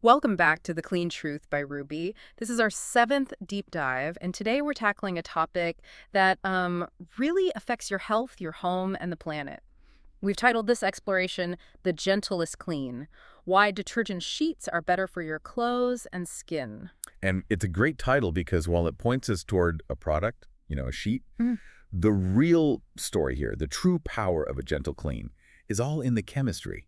Welcome back to The Clean Truth by Roobi. This is our seventh deep dive, and today we're tackling a topic that really affects your health, your home, and the planet. We've titled this exploration, The Gentlest Clean, Why Detergent Sheets Are Better for Your Clothes and Skin. And it's a great title because while it points us toward a product, a sheet, the real story here, the true power of a gentle clean, is all in the chemistry.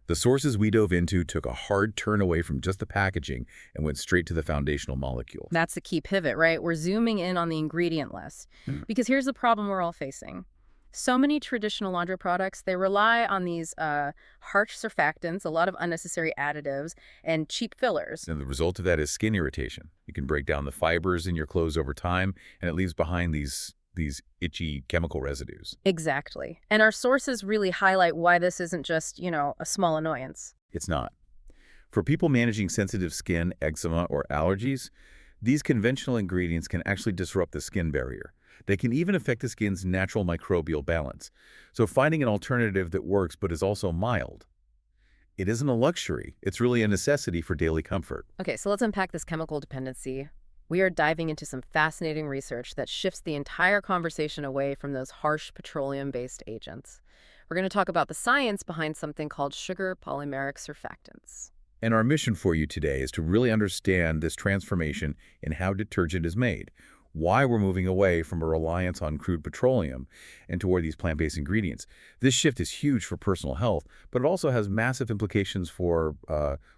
The sources we dove into took a hard turn away from just the packaging and went straight to the foundational molecule. That's the key pivot, right? We're zooming in on the ingredient list. Because here's the problem we're all facing. So many traditional laundry products, they rely on these harsh surfactants, a lot of unnecessary additives, and cheap fillers. And the result of that is skin irritation. You can break down the fibers in your clothes over time, and it leaves behind these itchy chemical residues. Exactly. And our sources really highlight why this isn't just, a small annoyance. It's not. For people managing sensitive skin, eczema, or allergies, these conventional ingredients can actually disrupt the skin barrier. They can even affect the skin's natural microbial balance. So finding an alternative that works but is also mild, it isn't a luxury. It's really a necessity for daily comfort. Okay, so let's unpack this chemical dependency. We are diving into some fascinating research that shifts the entire conversation away from those harsh petroleum-based agents. We're going to talk about the science behind something called sugar polymeric surfactants. And our mission for you today is to really understand this transformation in how detergent is made, why we're moving away from a reliance on crude petroleum and toward these plant-based ingredients. This shift is huge for personal health, but it also has massive implications for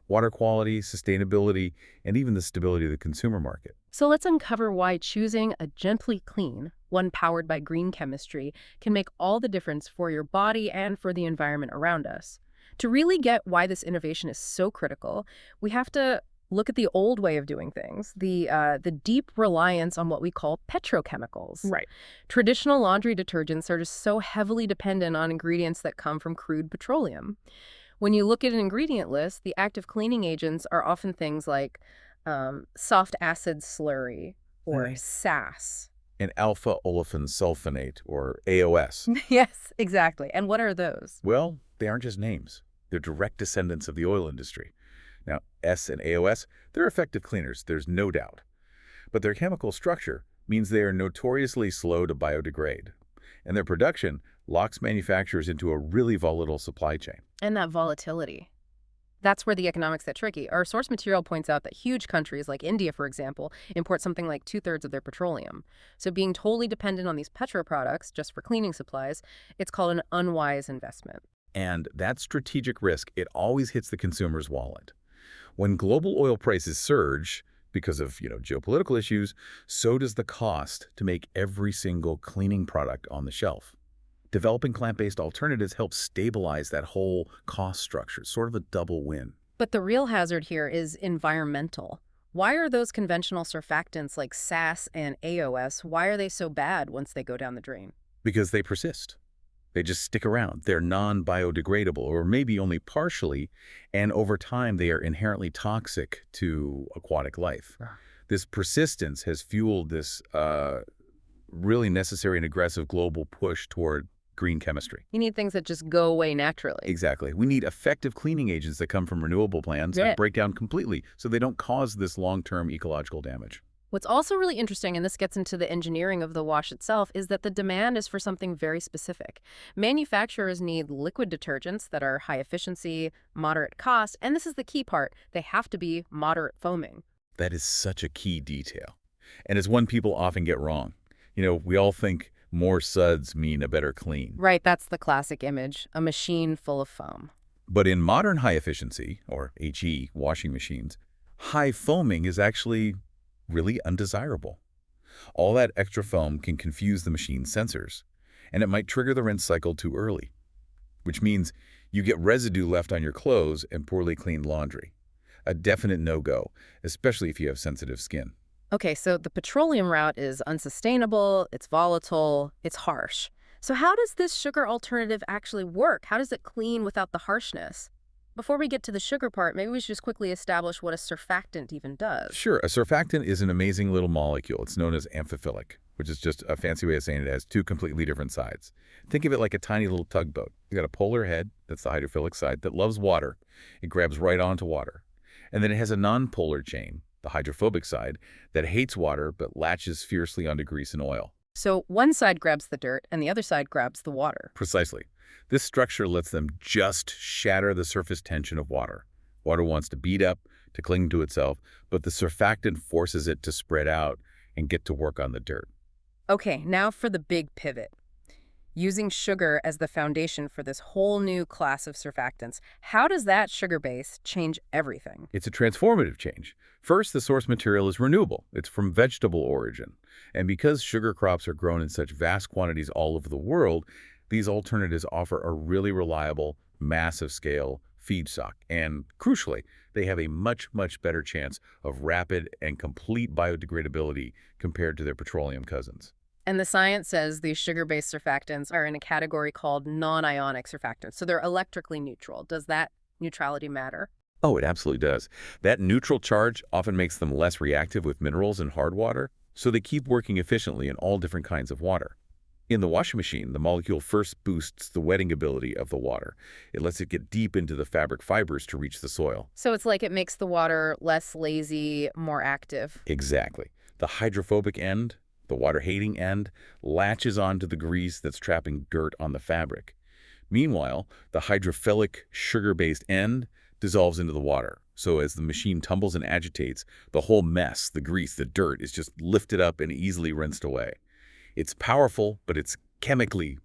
water quality, sustainability, and even the stability of the consumer market. So let's uncover why choosing a gently clean, one powered by green chemistry, can make all the difference for your body and for the environment around us. To really get why this innovation is so critical, we have to look at the old way of doing things, the deep reliance on what we call petrochemicals. Right. Traditional laundry detergents are just so heavily dependent on ingredients that come from crude petroleum. When you look at an ingredient list, the active cleaning agents are often things like soft acid slurry or SAS. And alpha olefin sulfonate, or AOS. Yes, exactly. And what are those? Well, they aren't just names. They're direct descendants of the oil industry. Now, S and AOS, they're effective cleaners, there's no doubt. But their chemical structure means they are notoriously slow to biodegrade. And their production locks manufacturers into a really volatile supply chain. And that volatility. That's where the economics get tricky. Our source material points out that huge countries like India, for example, import something like 2/3 of their petroleum. So being totally dependent on these petro products just for cleaning supplies, it's called an unwise investment. And that strategic risk, it always hits the consumer's wallet. When global oil prices surge because of, geopolitical issues, so does the cost to make every single cleaning product on the shelf. Developing plant-based alternatives helps stabilize that whole cost structure, sort of a double win. But the real hazard here is environmental. Why are those conventional surfactants like SAS and AOS, why are they so bad once they go down the drain? Because they persist. They just stick around. They're non-biodegradable, or maybe only partially, and over time they are inherently toxic to aquatic life. This persistence has fueled this really necessary and aggressive global push toward green chemistry. You need things that just go away naturally. Exactly. We need effective cleaning agents that come from renewable plants that break down completely so they don't cause this long-term ecological damage. What's also really interesting, and this gets into the engineering of the wash itself, is that the demand is for something very specific. Manufacturers need liquid detergents that are high efficiency, moderate cost, and this is the key part, they have to be moderate foaming. That is such a key detail. And it's one people often get wrong. We all think more suds mean a better clean. Right, that's the classic image, a machine full of foam. But in modern high efficiency, or HE, washing machines, high foaming is actually really undesirable. All that extra foam can confuse the machine's sensors, and it might trigger the rinse cycle too early, which means you get residue left on your clothes and poorly cleaned laundry. A definite no-go, especially if you have sensitive skin. Okay, so the petroleum route is unsustainable, it's volatile, it's harsh. So how does this sugar alternative actually work? How does it clean without the harshness? Before we get to the sugar part, maybe we should just quickly establish what a surfactant even does. Sure, a surfactant is an amazing little molecule. It's known as amphiphilic, which is just a fancy way of saying it has two completely different sides. Think of it like a tiny little tugboat. You got a polar head, that's the hydrophilic side, that loves water. It grabs right onto water. And then it has a nonpolar chain, the hydrophobic side, that hates water but latches fiercely onto grease and oil. So one side grabs the dirt and the other side grabs the water. Precisely. This structure lets them just shatter the surface tension of water. Water wants to beat up, to cling to itself, but the surfactant forces it to spread out and get to work on the dirt. Okay, now for the big pivot. Using sugar as the foundation for this whole new class of surfactants, how does that sugar base change everything? It's a transformative change. First, the source material is renewable. It's from vegetable origin. And because sugar crops are grown in such vast quantities all over the world, these alternatives offer a really reliable, massive scale feedstock. And crucially, they have a much, much better chance of rapid and complete biodegradability compared to their petroleum cousins. And the science says these sugar-based surfactants are in a category called non-ionic surfactants, so they're electrically neutral. Does that neutrality matter? Oh, it absolutely does. That neutral charge often makes them less reactive with minerals and hard water, so they keep working efficiently in all different kinds of water. In the washing machine, the molecule first boosts the wetting ability of the water. It lets it get deep into the fabric fibers to reach the soil. So it's like it makes the water less lazy, more active. Exactly. The hydrophobic end, the water-hating end, latches onto the grease that's trapping dirt on the fabric. Meanwhile, the hydrophilic, sugar-based end dissolves into the water. So as the machine tumbles and agitates, the whole mess, the grease, the dirt, is just lifted up and easily rinsed away. It's powerful, but it's chemically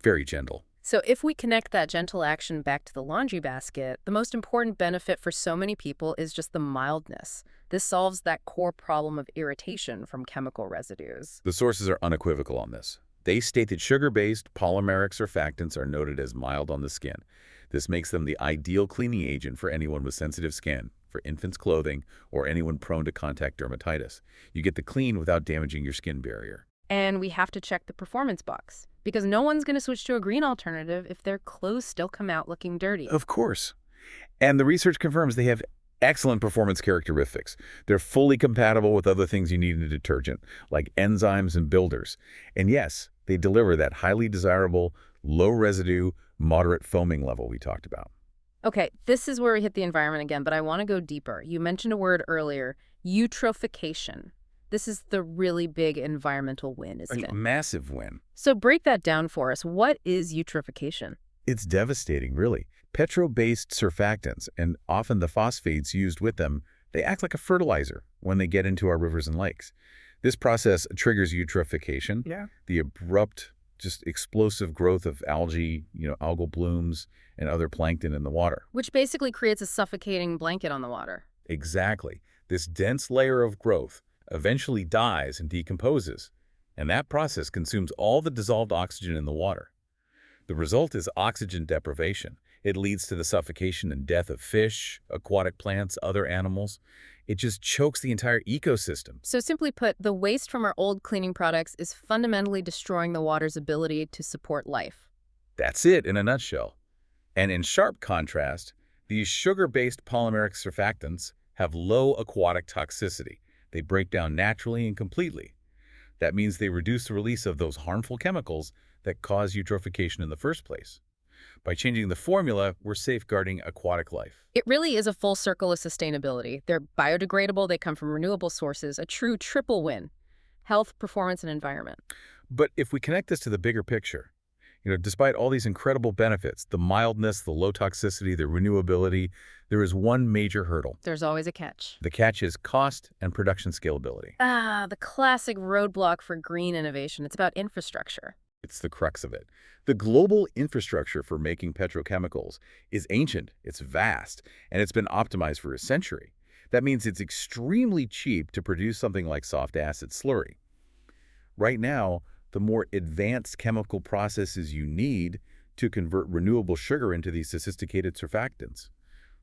very gentle. So if we connect that gentle action back to the laundry basket, the most important benefit for so many people is just the mildness. This solves that core problem of irritation from chemical residues. The sources are unequivocal on this. They state that sugar-based polymeric surfactants are noted as mild on the skin. This makes them the ideal cleaning agent for anyone with sensitive skin, for infants' clothing, or anyone prone to contact dermatitis. You get the clean without damaging your skin barrier. And we have to check the performance box, because no one's going to switch to a green alternative if their clothes still come out looking dirty. Of course. And the research confirms they have excellent performance characteristics. They're fully compatible with other things you need in a detergent, like enzymes and builders. And yes, they deliver that highly desirable, low residue, moderate foaming level we talked about. Okay, this is where we hit the environment again, but I want to go deeper. You mentioned a word earlier, eutrophication. This is the really big environmental win, isn't it? A massive win. So break that down for us. What is eutrophication? It's devastating, really. Petro-based surfactants, and often the phosphates used with them, they act like a fertilizer when they get into our rivers and lakes. This process triggers eutrophication, the abrupt, just explosive growth of algae, algal blooms, and other plankton in the water. Which basically creates a suffocating blanket on the water. Exactly. This dense layer of growth eventually dies and decomposes, and that process consumes all the dissolved oxygen in the water. The result is oxygen deprivation. It leads to the suffocation and death of fish, aquatic plants, other animals. It just chokes the entire ecosystem. So simply put, the waste from our old cleaning products is fundamentally destroying the water's ability to support life. That's it in a nutshell. And in sharp contrast, these sugar-based polymeric surfactants have low aquatic toxicity. They break down naturally and completely. That means they reduce the release of those harmful chemicals that cause eutrophication in the first place. By changing the formula, we're safeguarding aquatic life. It really is a full circle of sustainability. They're biodegradable, they come from renewable sources, a true triple win: health, performance, and environment. But if we connect this to the bigger picture, despite all these incredible benefits, the mildness, the low toxicity, the renewability, there is one major hurdle. There's always a catch. The catch is cost and production scalability. The classic roadblock for green innovation. It's about infrastructure. It's the crux of it. The global infrastructure for making petrochemicals is ancient, it's vast, and it's been optimized for a century. That means it's extremely cheap to produce something like soft acid slurry. Right now, the more advanced chemical processes you need to convert renewable sugar into these sophisticated surfactants,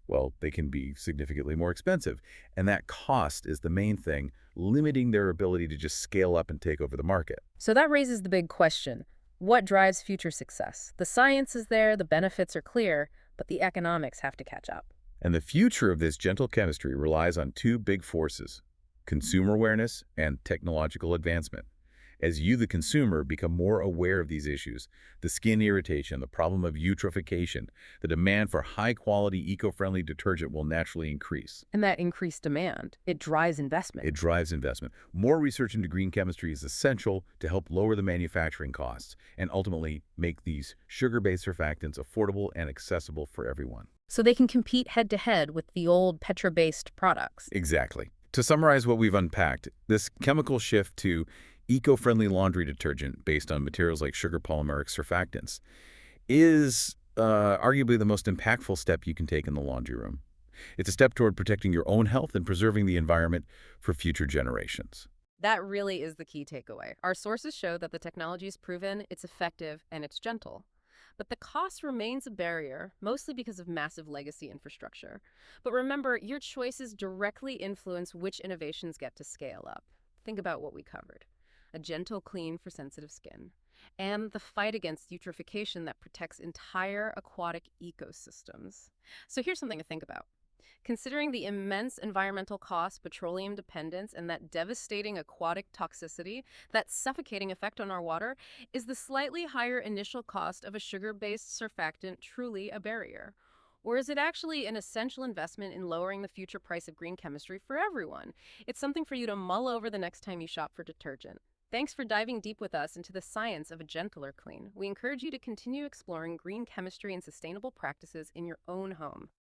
well, they can be significantly more expensive. And that cost is the main thing, limiting their ability to just scale up and take over the market. So that raises the big question. What drives future success? The science is there, the benefits are clear, but the economics have to catch up. And the future of this gentle chemistry relies on two big forces: consumer awareness and technological advancement. As you, the consumer, become more aware of these issues, the skin irritation, the problem of eutrophication, the demand for high-quality, eco-friendly detergent will naturally increase. And that increased demand, it drives It investment. drives investment. More research into green chemistry is essential to help lower the manufacturing costs and ultimately make these sugar-based surfactants affordable and accessible for everyone. So they can compete head-to-head with the old petro-based products. Exactly. To summarize what we've unpacked, this chemical shift to eco-friendly laundry detergent based on materials like sugar polymeric surfactants is arguably the most impactful step you can take in the laundry room. It's a step toward protecting your own health and preserving the environment for future generations. That really is the key takeaway. Our sources show that the technology is proven, it's effective, and it's gentle. But the cost remains a barrier, mostly because of massive legacy infrastructure. But remember, your choices directly influence which innovations get to scale up. Think about what we covered. A gentle clean for sensitive skin, and the fight against eutrophication that protects entire aquatic ecosystems. So here's something to think about. Considering the immense environmental costs, petroleum dependence, and that devastating aquatic toxicity, that suffocating effect on our water, is the slightly higher initial cost of a sugar-based surfactant truly a barrier? Or is it actually an essential investment in lowering the future price of green chemistry for everyone? It's something for you to mull over the next time you shop for detergent. Thanks for diving deep with us into the science of a gentler clean. We encourage you to continue exploring green chemistry and sustainable practices in your own home.